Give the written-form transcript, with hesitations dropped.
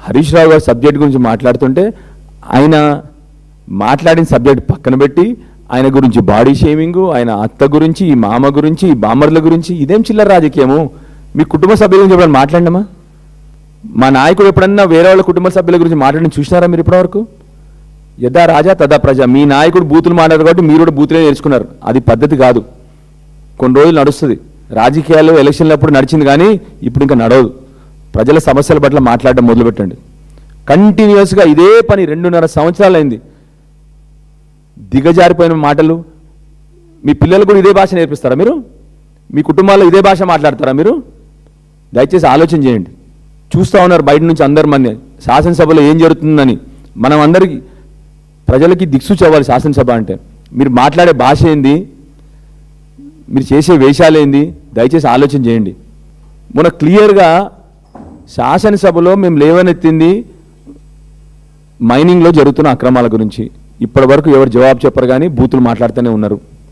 హరీష్ రావు గారు సబ్జెక్ట్ గురించి మాట్లాడుతుంటే ఆయన మాట్లాడిన సబ్జెక్ట్ పక్కన పెట్టి ఆయన గురించి బాడీ షేమింగ్, ఆయన అత్త గురించి, ఈ మామ గురించి, ఈ బామ్మర్ల గురించి, ఇదేం చిల్లర రాజకీయము? మీ కుటుంబ సభ్యుల గురించి ఎప్పుడన్నా మాట్లాడినామా? మా నాయకుడు ఎప్పుడన్నా వేరే వాళ్ళ కుటుంబ సభ్యుల గురించి మాట్లాడి చూసినారా మీరు ఇప్పటివరకు? యథా రాజా తదా ప్రజ. మీ నాయకుడు బూతులు మాట్లాడారు కాబట్టి మీరు కూడా బూతులే నేర్చుకున్నారు. అది పద్ధతి కాదు. కొన్ని రోజులు నడుస్తుంది. రాజకీయాల్లో ఎలక్షన్లప్పుడు నడిచింది కానీ ఇప్పుడు ఇంకా నడవదు. ప్రజల సమస్యల పట్ల మాట్లాడడం మొదలుపెట్టండి. కంటిన్యూస్గా ఇదే పని 2.5 సంవత్సరాలు అయింది. దిగజారిపోయిన మాటలు. మీ పిల్లలు కూడా ఇదే భాష నేర్పిస్తారా మీరు? మీ కుటుంబాల్లో ఇదే భాష మాట్లాడతారా మీరు? దయచేసి ఆలోచన చేయండి. చూస్తూ ఉన్నారు బయట నుంచి అందరు మంది శాసనసభలో ఏం జరుగుతుందని. మనం అందరికీ ప్రజలకి దిక్సూచి అవ్వాలి. శాసనసభ అంటే మీరు మాట్లాడే భాష ఏంది, మీరు చేసే వేషాలు ఏంది, దయచేసి ఆలోచన చేయండి. మొన్న క్లియర్గా శాసనసభలో మేము లేవనెత్తింది మైనింగ్లో జరుగుతున్న అక్రమాల గురించి. ఇప్పటి వరకు ఎవరు జవాబు చెప్పరు కానీ బూతులు మాట్లాడుతూనే ఉన్నారు.